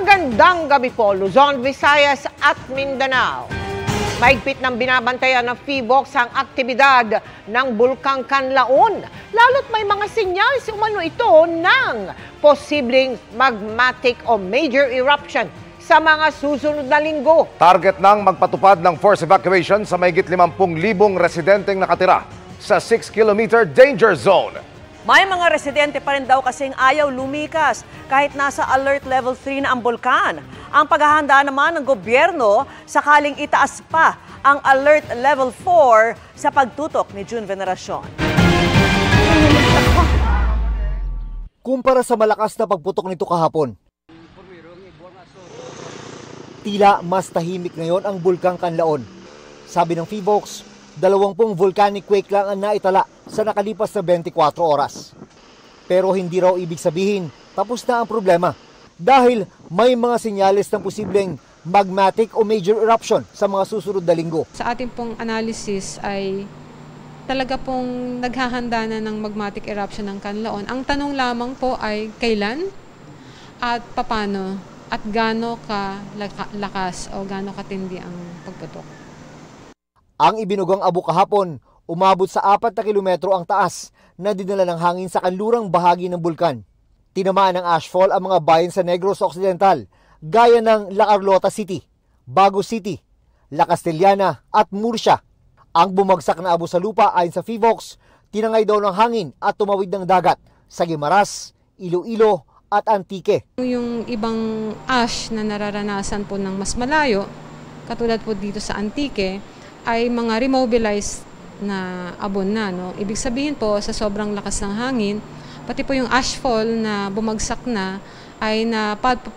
Magandang gabi po, Luzon, Visayas at Mindanao. Mahigpit ng binabantayan ng PHIVOLCS ang aktibidad ng Bulkang Kanlaon. Lalo't may mga senyales umano ito ng posibleng magmatic o major eruption sa mga susunod na linggo. Target ng magpatupad ng forced evacuation sa mahigit 50,000 residenteng nakatira sa 6-kilometer danger zone. May mga residente pa rin daw kasing ayaw lumikas kahit nasa alert level 3 na ang bulkan. Ang paghahanda naman ng gobyerno sakaling itaas pa ang alert level 4 sa pagtutok ni June Veneracion. Kumpara sa malakas na pagputok nito kahapon, tila mas tahimik ngayon ang Bulkang Kanlaon. Sabi ng PHIVOLCS, 20 volcanic quake lang ang naitala sa nakalipas na 24 oras. Pero hindi raw ibig sabihin tapos na ang problema dahil may mga senyales ng posibleng magmatic o major eruption sa mga susunod na linggo. Sa ating pong analysis ay talaga pong naghahanda na ng magmatic eruption ng Kanlaon. Ang tanong lamang po ay kailan at papano at gaano kalakas o gaano katindi ang pagputok. Ang ibinugang abo kahapon, umabot sa 4 na kilometro ang taas na dinala ng hangin sa kanlurang bahagi ng bulkan. Tinamaan ng ashfall ang mga bayan sa Negros Occidental, gaya ng La Carlota City, Bago City, La Castellana at Murcia. Ang bumagsak na abo sa lupa ayon sa PHIVOLCS, tinangay daw ng hangin at tumawid ng dagat sa Guimaras, Iloilo at Antique. Yung ibang ash na nararanasan po ng mas malayo, katulad po dito sa Antique, ay mga remobilized na abon na. No? Ibig sabihin po, sa sobrang lakas ng hangin, pati po yung ashfall na bumagsak na, ay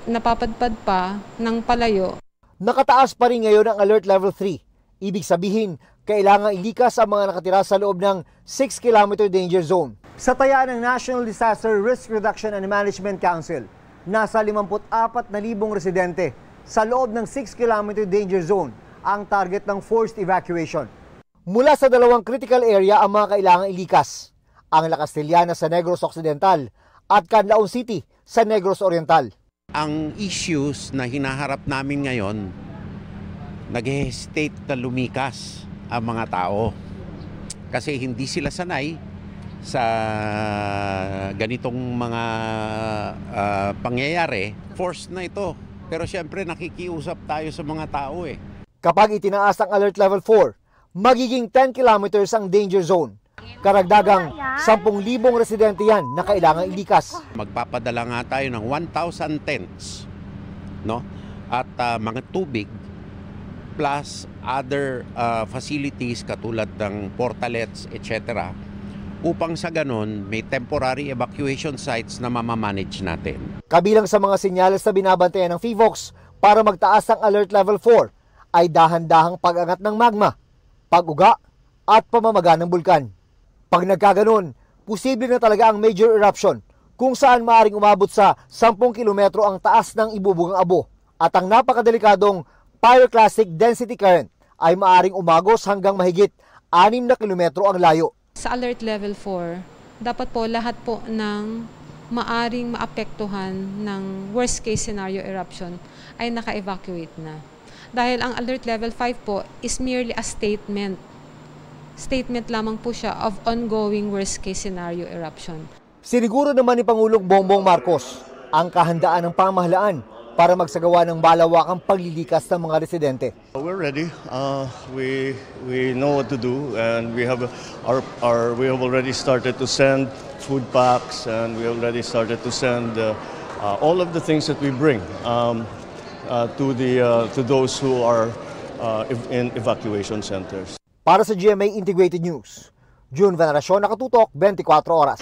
napapadpad pa ng palayo. Nakataas pa rin ngayon ang Alert Level 3. Ibig sabihin, kailangan ilikas ang mga nakatira sa loob ng 6-kilometer danger zone. Sa taya ng National Disaster Risk Reduction and Management Council, nasa 54,000 residente sa loob ng 6-kilometer danger zone ang target ng forced evacuation. Mula sa 2 critical area ang mga kailangang ilikas, ang La Castellana sa Negros Occidental at Canlaon City sa Negros Oriental. Ang issues na hinaharap namin ngayon, nag-hesitate na lumikas ang mga tao kasi hindi sila sanay sa ganitong mga pangyayari. Forced na ito, pero syempre nakikiusap tayo sa mga tao eh. Kapag itinaas ang Alert Level 4, magiging 10 kilometers ang danger zone. Karagdagang 10,000 residente yan na kailangang ilikas. Magpapadala nga tayo ng 1,000 tents, no? At mga tubig plus other facilities katulad ng portalets, etc. upang sa ganon may temporary evacuation sites na mamamanage natin. Kabilang sa mga senyales na binabantayan ng PHIVOLCS para magtaas ang Alert Level 4, ay dahan-dahang pag-angat ng magma, pag-uga at pamamaga ng bulkan. Pag nagkaganon, posible na talaga ang major eruption kung saan maaring umabot sa 10 kilometro ang taas ng ibubugang abo at ang napakadelikadong pyroclastic density current ay maaring umagos hanggang mahigit 6 na kilometro ang layo. Sa Alert Level 4, dapat po lahat po ng maaring maapektuhan ng worst case scenario eruption ay naka-evacuate na. Dahil ang Alert Level 5 po is merely a statement. Statement lamang po siya of ongoing worst case scenario eruption. Siniguro naman ni Pangulong Bongbong Marcos ang kahandaan ng pamahalaan para magsagawa ng malawakang paglilikas ng mga residente. We're ready. We know what to do, and we have already started to send food packs, and we already started to send all of the things that we bring to those who are in evacuation centers. Para sa GMA Integrated News, June Veneracion, Nakatutok, 24 Oras.